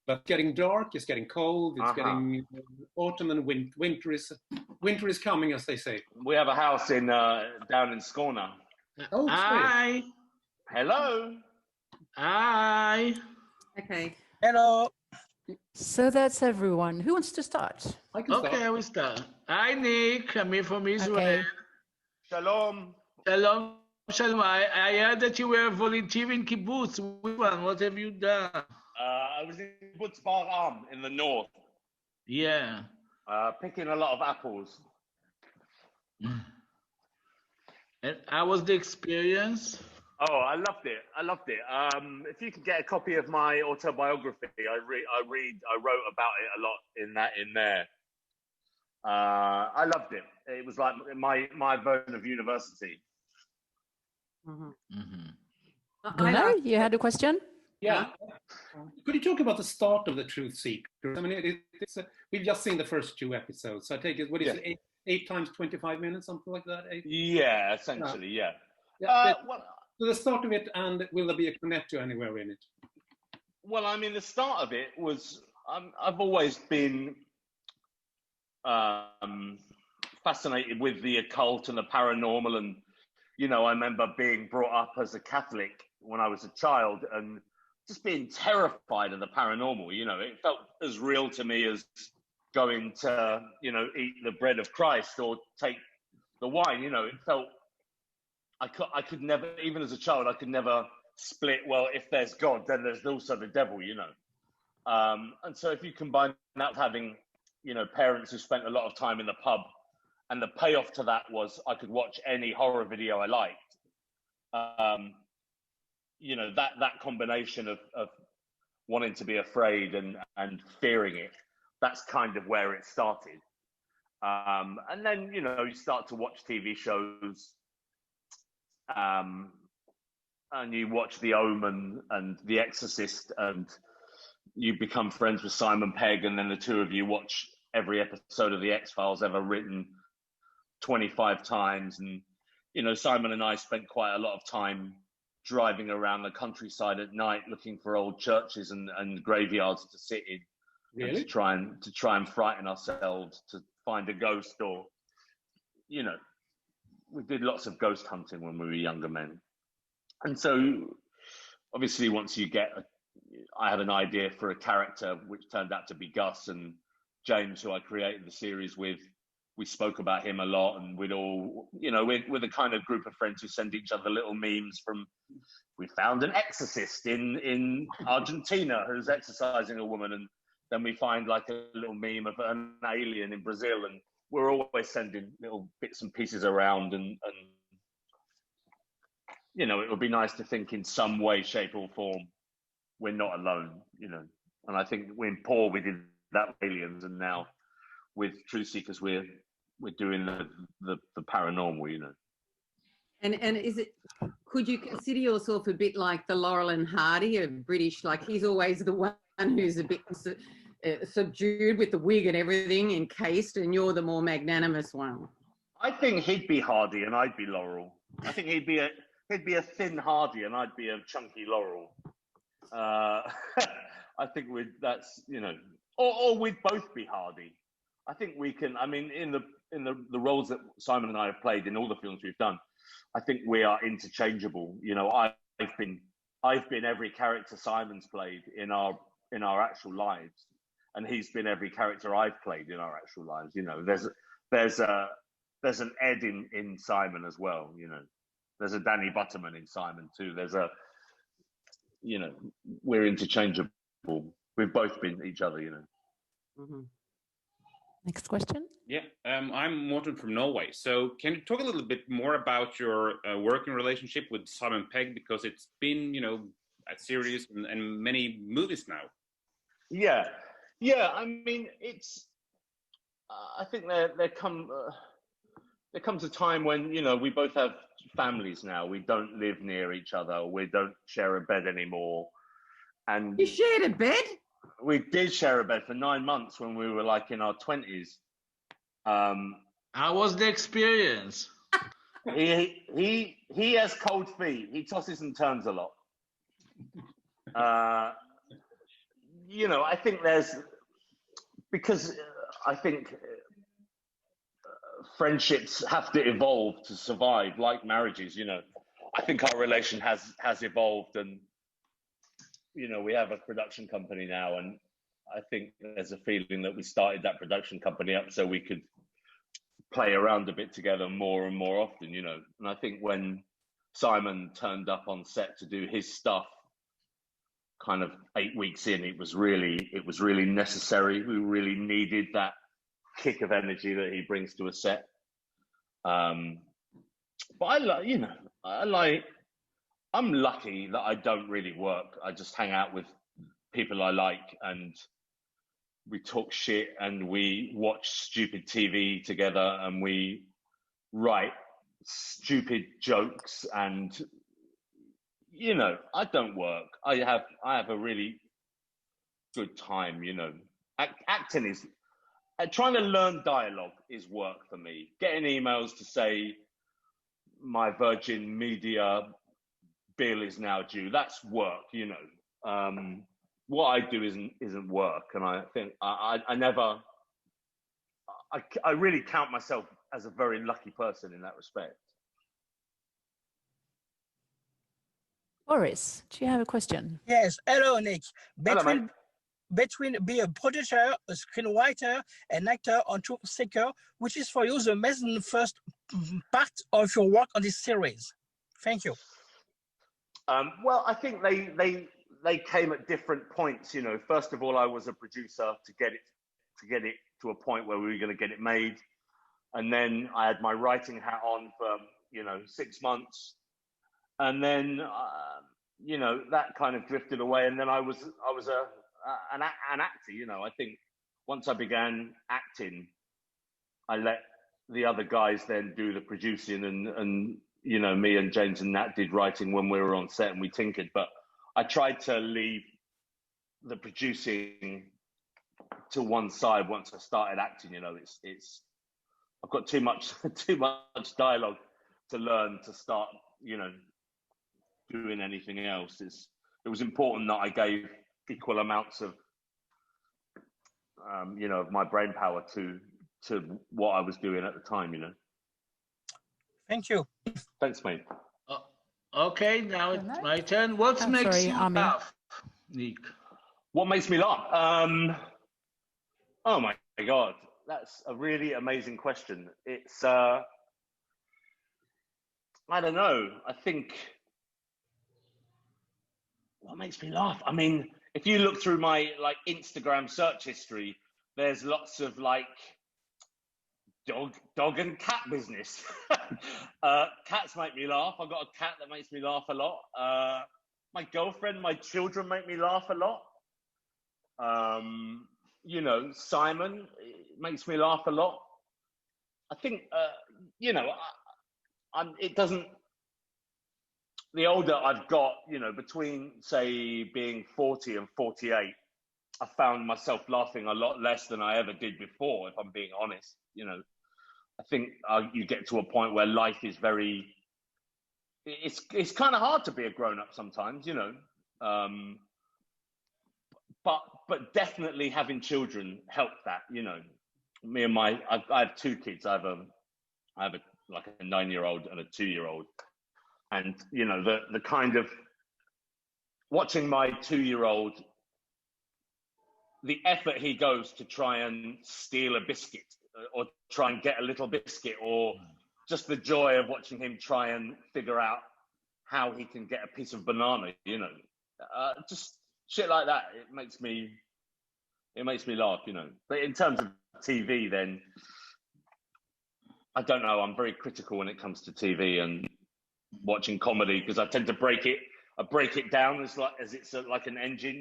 But getting dark, it's getting cold, it's getting autumn and winter is coming, as they say. We have a house in down in Skåne. Oh, Hi. Hello. Hi. Okay. Hello. So that's everyone. Who wants to start? I can start. Okay, we start. Hi, Nick. I'm here from Israel. Okay. Shalom. Shalom. Shalom. I heard that you were volunteering kibbutz. Which one? What have you done? I was in Kibbutz Bar-Am in the north. Yeah. Picking a lot of apples. And how was the experience? Oh, I loved it. If you could get a copy of my autobiography, I wrote about it a lot in there. I loved it. It was like my version of university. Gunnar, you had a question? Yeah. Could you talk about the start of the Truth Seekers? I mean, we've just seen the first 2 episodes. So I take it, what is it, 8 times 25 minutes, something like that? 8? Yeah, essentially, yeah. So the start of it, and will there be a connector anywhere in it? Well, I mean, the start of it was, I've always been fascinated with the occult and the paranormal. And, you know, I remember being brought up as a Catholic when I was a child and just being terrified of the paranormal. You know, it felt as real to me as going to, you know, eat the bread of Christ or take the wine. You know, it felt, I could never, even as a child, I could never split, well, if there's God, then there's also the devil, you know. And so if you combine that with having, you know, parents who spent a lot of time in the pub, and the payoff to that was I could watch any horror video I liked. You know, that combination of wanting to be afraid and fearing it, that's kind of where it started. And then, you know, you start to watch TV shows, and you watch The Omen and The Exorcist, and you become friends with Simon Pegg, and then the two of you watch every episode of The X-Files ever written 25 times. And, you know, Simon and I spent quite a lot of time driving around the countryside at night looking for old churches and graveyards to sit in. Really? To try and frighten ourselves, to find a ghost, or, you know, we did lots of ghost hunting when we were younger men. And so obviously once you I had an idea for a character which turned out to be Gus, and James, who I created the series with, we spoke about him a lot, and we'd all, you know, we're the kind of group of friends who send each other little memes from, we found an exorcist in Argentina who's exorcising a woman, and then we find like a little meme of an alien in Brazil, and we're always sending little bits and pieces around, and you know, it would be nice to think in some way, shape or form, we're not alone, you know. And I think when Paul, we did that with aliens, and now with Truth Seekers, we're doing the paranormal, you know. And is it, could you consider yourself a bit like the Laurel and Hardy of British, like he's always the one who's a bit subdued with the wig and everything encased, and you're the more magnanimous one? I think he'd be Hardy and I'd be Laurel. I think he'd be a thin Hardy and I'd be a chunky Laurel. I think that's, you know, or we'd both be Hardy. I think we can, I mean, in the roles that Simon and I have played in all the films we've done, I think we are interchangeable. You know, I've been every character Simon's played in our actual lives, and he's been every character I've played in our actual lives. You know, there's an Ed in Simon as well. You know, there's a Danny Butterman in Simon too. You know, we're interchangeable. We've both been each other. You know. Mm-hmm. Next question. Yeah, I'm Morten from Norway. So can you talk a little bit more about your working relationship with Simon Pegg? Because it's been, you know, a series and many movies now. Yeah. I mean, it's. I think there comes a time when, you know, we both have families now. We don't live near each other. We don't share a bed anymore. And you shared a bed? We did share a bed for 9 months when we were like in our 20s. How was the experience? He has cold feet. He tosses and turns a lot. I think I think friendships have to evolve to survive, like marriages. I think our relation has evolved, and we have a production company now, and I think there's a feeling that we started that production company up so we could play around a bit together more and more often. And I think when Simon turned up on set to do his stuff, kind of 8 weeks in, it was really necessary. We really needed that kick of energy that he brings to a set. But I'm lucky that I don't really work. I just hang out with people I like, and we talk shit, and we watch stupid TV together, and we write stupid jokes, and I don't work. I have a really good time. Acting is trying to learn dialogue is work for me. Getting emails to say my Virgin Media bill is now due, that's work. What I do isn't work, and I think I really count myself as a very lucky person in that respect. Boris, do you have a question? Yes. Hello, Nick. Hello, mate. Between being a producer, a screenwriter, an actor on Truth Seeker, which is for you the main first part of your work on this series? Thank you. Well, I think they came at different points. First of all, I was a producer to get it to a point where we were going to get it made, and then I had my writing hat on for 6 months, and then that kind of drifted away, and then I was an actor. I think once I began acting, I let the other guys then do the producing, and me and James and Nat did writing when we were on set, and we tinkered. But I tried to leave the producing to one side once I started acting. It's I've got too much dialogue to learn to start doing anything else. It was important that I gave equal amounts of of my brain power to what I was doing at the time. Thank you. Thanks, mate. Okay, now it's my turn. What makes you laugh, Nick? What makes me laugh? Oh my God, that's a really amazing question. It's I don't know. I think what makes me laugh. I mean, if you look through my Instagram search history, there's lots of dog and cat business. Cats make me laugh. I've got a cat that makes me laugh a lot. My girlfriend, my children make me laugh a lot. Simon makes me laugh a lot. I think, it doesn't, the older I've got, between say being 40 and 48, I found myself laughing a lot less than I ever did before, if I'm being honest. I think you get to a point where life is it's kind of hard to be a grown-up sometimes, but definitely having children helped that. Me and I have 2 kids. I have a 9-year-old and a 2-year-old, and the kind of watching my 2-year-old, the effort he goes to try and steal a biscuit or try and get a little biscuit, or just the joy of watching him try and figure out how he can get a piece of banana, just shit like that. It makes me laugh, But in terms of TV, then I don't know. I'm very critical when it comes to TV and watching comedy, because I tend to break it down as it's like an engine,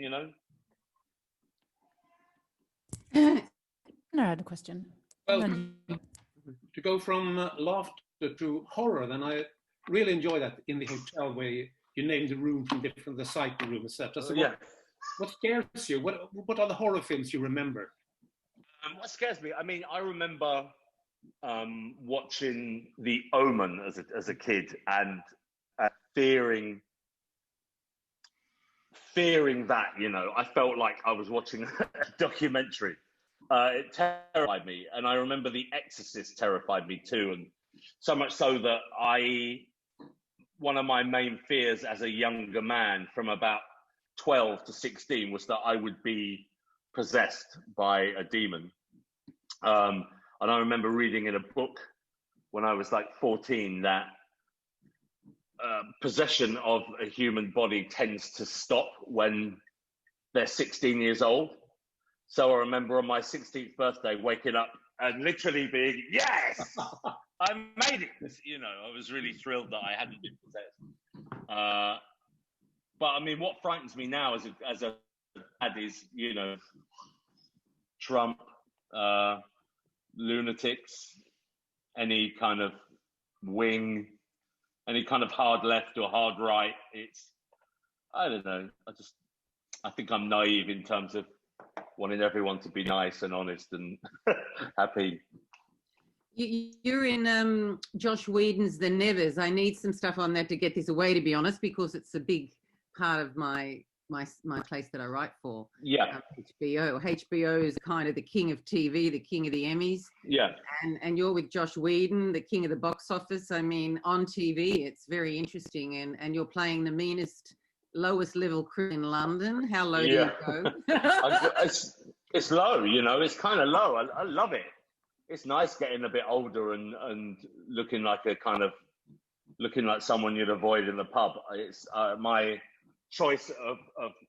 No, I had a question. Well, to go from laughter to horror, then I really enjoy that in the hotel where you name the room from different, the psycho room, etc. So what scares you? What are the horror films you remember? What scares me? I mean, I remember watching The Omen as a kid, and fearing fearing that, you know, I felt like I was watching a documentary. It terrified me. And I remember The Exorcist terrified me too. And so much so that one of my main fears as a younger man from about 12 to 16 was that I would be possessed by a demon. And I remember reading in a book when I was like 14 that possession of a human body tends to stop when they're 16 years old. So I remember on my 16th birthday waking up and literally being, yes, I made it. You know, I was really thrilled that I hadn't been possessed. But I mean, what frightens me now as a dad is, you know, Trump, lunatics, any kind of wing, any kind of hard left or hard right. I don't know. I think I'm naive in terms of wanting everyone to be nice and honest and happy. You're in Josh Whedon's The Nevers. I need some stuff on that to get this away, to be honest, because it's a big part of my place that I write for. Yeah. HBO. HBO is kind of the king of TV, the king of the Emmys. Yeah. And you're with Josh Whedon, the king of the box office. I mean, on TV, it's very interesting. And you're playing the meanest, lowest level crew in London. How low do you go? It's low, you know, it's kind of low. I love it. It's nice getting a bit older and looking like someone you'd avoid in the pub. It's my choice of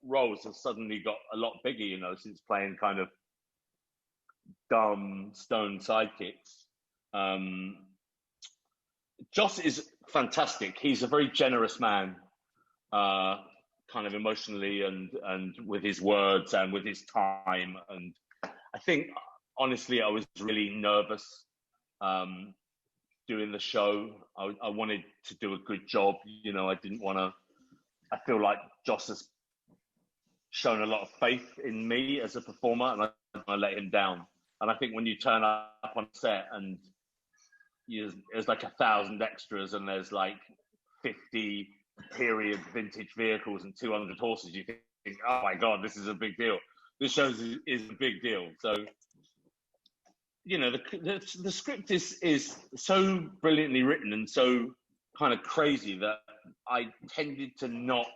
roles has suddenly got a lot bigger, you know, since playing kind of dumb stone sidekicks. Joss is fantastic. He's a very generous man, kind of emotionally and with his words and with his time. And I think, honestly, I was really nervous doing the show. I wanted to do a good job. You know, I feel like Joss has shown a lot of faith in me as a performer, and I let him down. And I think when you turn up on set and there's like 1,000 extras and there's like 50 period vintage vehicles and 200 horses, you think, oh my God, this is a big deal. This show is a big deal. So, you know, the script is so brilliantly written and so kind of crazy that I tended to not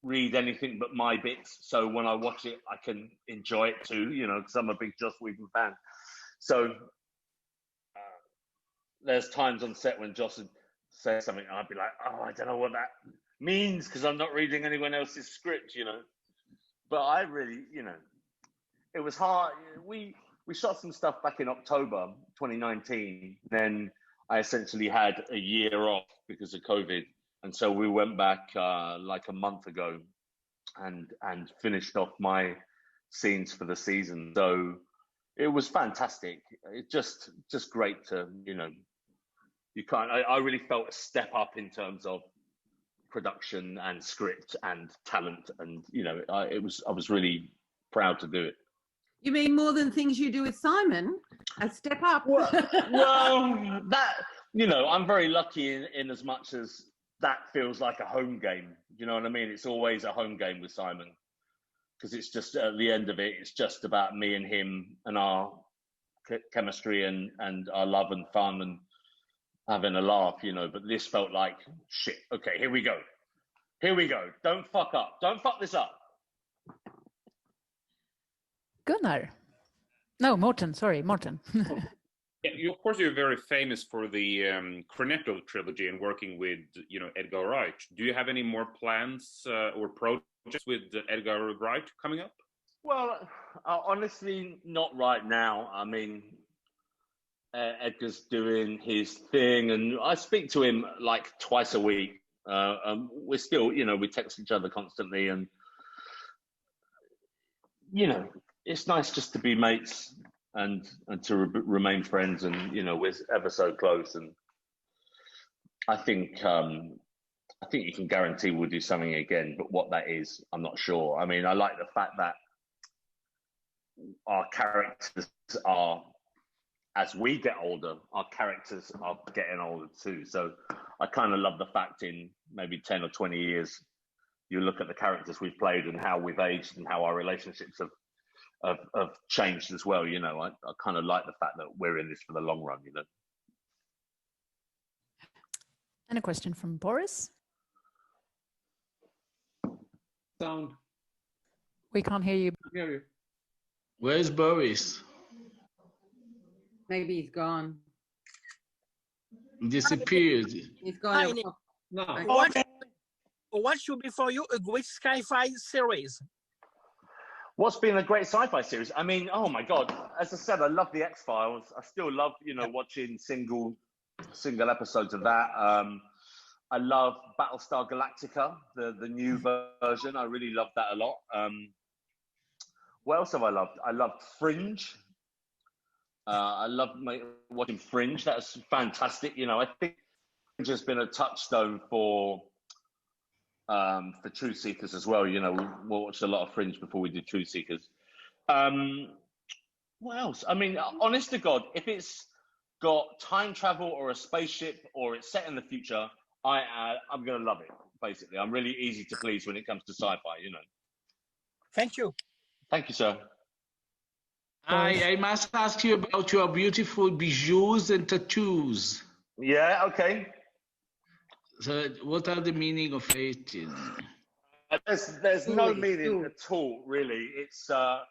read anything but my bits. So when I watch it, I can enjoy it too, you know, because I'm a big Joss Whedon fan. So there's times on set when Joss would say something and I'd be like, oh, I don't know what that means because I'm not reading anyone else's script, you know. But I really, you know, it was hard. We shot some stuff back in October 2019. Then I essentially had a year off because of COVID. And so we went back like a month ago and finished off my scenes for the season. So it was fantastic. It's just great to, you know, I really felt a step up in terms of production and script and talent. And, you know, I was really proud to do it. You mean more than things you do with Simon? A step up? Well, that, you know, I'm very lucky in as much as that feels like a home game. You know what I mean? It's always a home game with Simon because it's just at the end of it, it's just about me and him and our chemistry and our love and fun and having a laugh, you know. But this felt like, shit, okay, here we go. Don't fuck up. Don't fuck this up. Gunnar. No, Morten. Sorry, Morten. Yeah, of course, you're very famous for the Cornetto trilogy and working with, you know, Edgar Wright. Do you have any more plans or projects with Edgar Wright coming up? Well, honestly, not right now. I mean, Edgar's doing his thing, and I speak to him like twice a week. We're still, you know, we text each other constantly, and you know, it's nice just to be mates and to remain friends, and you know, we're ever so close. And I think you can guarantee we'll do something again, but what that is, I'm not sure. I mean, I like the fact that our characters are, as we get older, our characters are getting older too. So I kind of love the fact in maybe 10 or 20 years, you look at the characters we've played and how we've aged and how our relationships have changed as well. You know, I kind of like the fact that we're in this for the long run, you know. And a question from Boris. Sound. We can't hear you. Hear you. Where's Boris? Maybe he's gone. Disappeared. He's gone. Hi, No. What should be for you a great sci-fi series? What's been a great sci-fi series? I mean, oh my God! As I said, I love the X-Files. I still love, you know, watching single episodes of that. I love Battlestar Galactica, the new version. I really love that a lot. What else have I loved? I loved Fringe. I love watching Fringe. That's fantastic. You know, I think Fringe has been a touchstone for Truth Seekers as well. You know, we watched a lot of Fringe before we did Truth Seekers. What else? I mean, honest to God, if it's got time travel or a spaceship or it's set in the future, I'm going to love it, basically. I'm really easy to please when it comes to sci-fi, you know. Thank you. Thank you, sir. I must ask you about your beautiful bijoux and tattoos. Yeah, okay. So what are the meaning of it? There's no meaning at all, really. It's I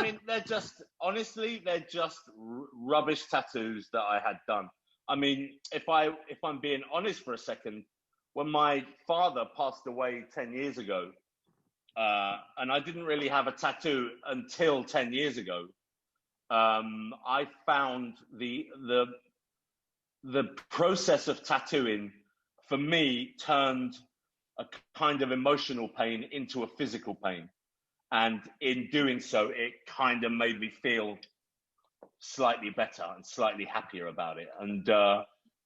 mean, they're just rubbish tattoos that I had done. I mean, if I'm being honest for a second, when my father passed away 10 years ago, and I didn't really have a tattoo until 10 years ago, I found the process of tattooing for me turned a kind of emotional pain into a physical pain. And in doing so, it kind of made me feel slightly better and slightly happier about it. And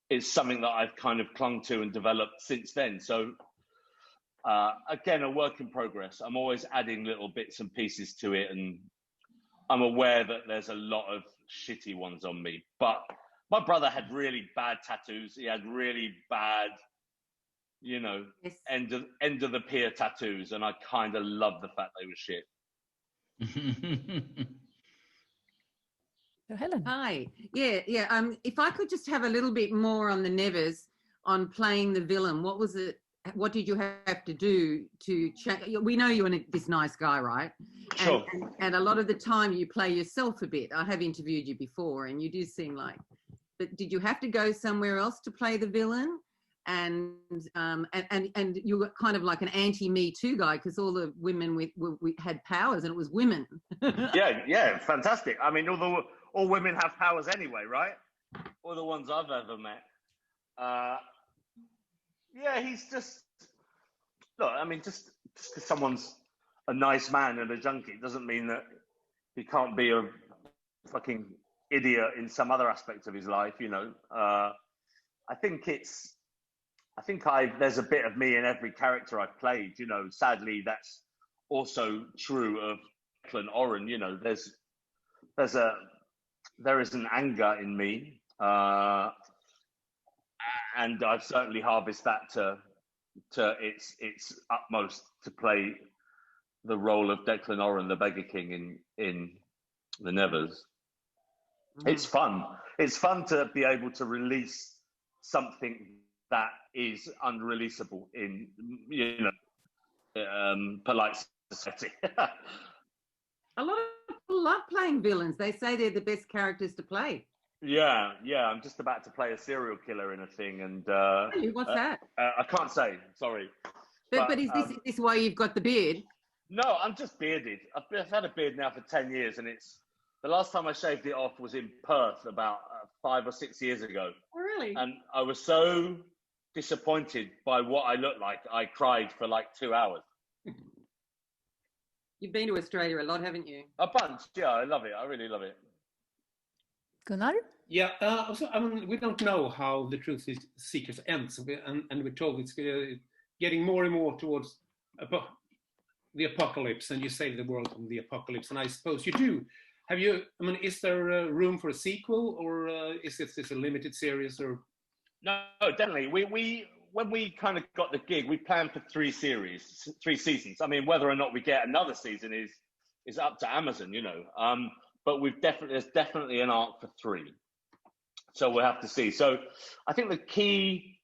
it's something that I've kind of clung to and developed since then. So again, a work in progress. I'm always adding little bits and pieces to it. And I'm aware that there's a lot of shitty ones on me. But my brother had really bad tattoos. He had really bad, you know, Yes. end of the pier tattoos. And I kind of love the fact they were shit. So Helen. Hi. Yeah. If I could just have a little bit more on the Nevers on playing the villain. What was it? What did you have to do to change? We know you're this nice guy, right? Sure. And a lot of the time you play yourself a bit. I have interviewed you before, and you do seem like. But did you have to go somewhere else to play the villain? And you were kind of like an anti-Me Too guy because all the women we had powers and it was women. yeah, fantastic. I mean, all women have powers anyway, right? All the ones I've ever met. Yeah, he's just look. I mean, just because someone's a nice man and a junkie doesn't mean that he can't be a fucking idiot in some other aspect of his life. You know, I think there's a bit of me in every character I've played. You know, sadly, that's also true of Declan Oren. You know, there is an anger in me, and I've certainly harvested that to its utmost to play the role of Declan Oren, the Beggar King in the Nevers. It's fun. It's fun to be able to release something that is unreleasable in, you know, polite society. A lot of people love playing villains. They say they're the best characters to play. Yeah. I'm just about to play a serial killer in a thing, and what's that? I can't say. Sorry. But is this why you've got the beard? No, I'm just bearded. I've had a beard now for 10 years, and the last time I shaved it off was in Perth about 5 or 6 years ago. Oh, really? And I was so disappointed by what I looked like, I cried for like 2 hours. You've been to Australia a lot, haven't you? A bunch, yeah. I love it. I really love it. Gunnar? Yeah, also, I mean, we don't know how the Truth Seekers ends, and we're told it's getting more and more towards the apocalypse, and you save the world from the apocalypse, and I suppose you do. Have you? I mean, is there room for a sequel, or is this a limited series? Or no, definitely. when we kind of got the gig, we planned for 3 seasons. I mean, whether or not we get another season is up to Amazon, you know. But there's definitely an arc for 3, so we'll have to see. So I think the key,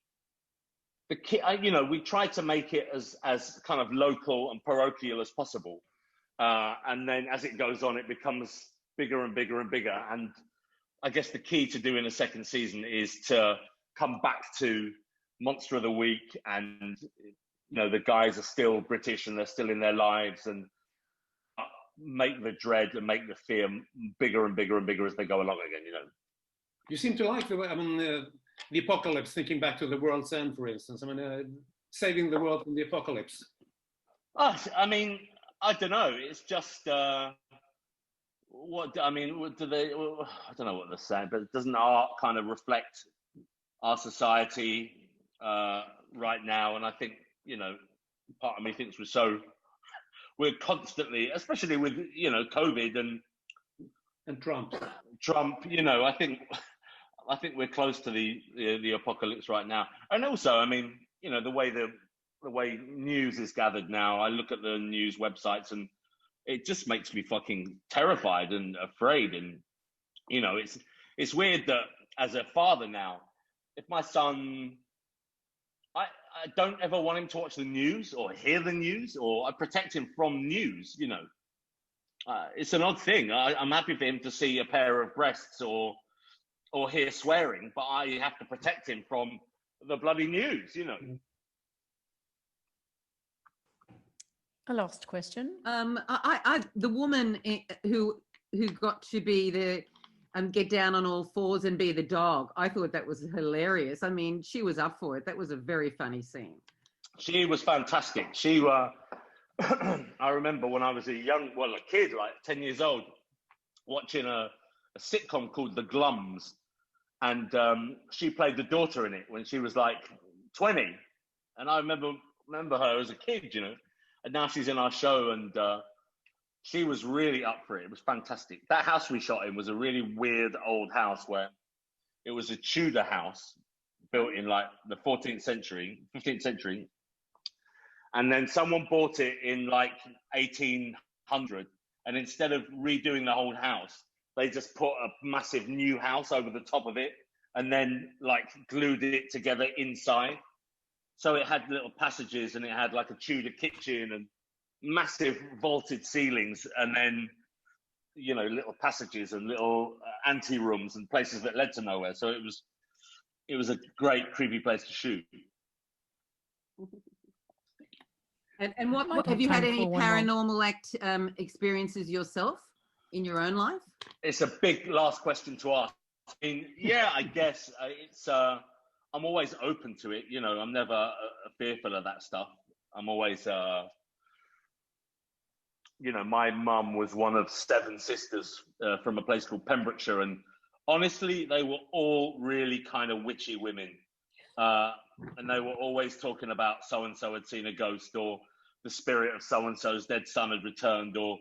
you know, we try to make it as kind of local and parochial as possible, and then as it goes on, it becomes bigger and bigger and bigger. And I guess the key to doing a second season is to come back to Monster of the Week, and you know, the guys are still British and they're still in their lives, and make the dread and make the fear bigger and bigger and bigger as they go along again, you know. You seem to like the way, I mean, the apocalypse, thinking back to The World's End, for instance. I mean, saving the world from the apocalypse. Oh, I mean, I don't know. It's just, what do they, I don't know what they're saying, but doesn't art kind of reflect our society right now? And I think, you know, part of me thinks we're constantly, especially with, you know, COVID and Trump, you know, I think we're close to the apocalypse right now. And also, I mean, you know, the way news is gathered now, I look at the news websites and it just makes me fucking terrified and afraid. And, you know, it's weird that as a father now, if my son, I don't ever want him to watch the news or hear the news, or I protect him from news, you know. It's an odd thing. I'm happy for him to see a pair of breasts or hear swearing, but I have to protect him from the bloody news, you know. A last question. The woman who got to be the get down on all fours and be the dog, I thought that was hilarious. I mean, she was up for it. That was a very funny scene. She was fantastic. I remember when I was a kid, like 10 years old, watching a sitcom called The Glums, and she played the daughter in it when she was like 20, and I remember her as a kid, you know, and now she's in our show, and she was really up for it. It was fantastic. That house we shot in was a really weird old house where it was a Tudor house built in like the 15th century, and then someone bought it in like 1800, and instead of redoing the whole house, they just put a massive new house over the top of it and then like glued it together inside. So it had little passages, and it had like a Tudor kitchen and massive vaulted ceilings, and then, you know, little passages and little ante rooms and places that led to nowhere. So it was a great creepy place to shoot. And what have you had any paranormal experiences yourself in your own life? It's a big last question to ask. I mean, yeah, I guess it's. I'm always open to it. You know, I'm never fearful of that stuff. I'm always. You know, my mum was one of 7 sisters from a place called Pembrokeshire, and honestly, they were all really kind of witchy women. And they were always talking about so-and-so had seen a ghost, or the spirit of so-and-so's dead son had returned, or,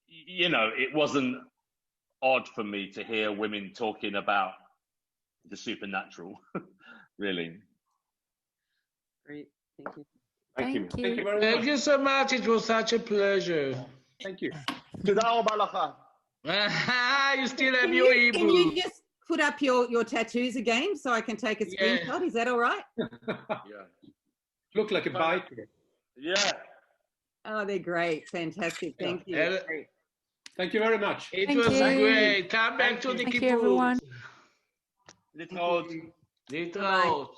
you know, it wasn't odd for me to hear women talking about the supernatural, really. Great, thank you. Thank you. Thank you very much. Thank you so much. It was such a pleasure. Thank you. You still have your ebook. Can you just put up your tattoos again so I can take a screenshot? Is that all right? Yeah. Look like a biker. Yeah. Oh, they're great. Fantastic. Thank you. Great. Thank you very much. It was great. Come back to the Thank you, everyone. Little. Little.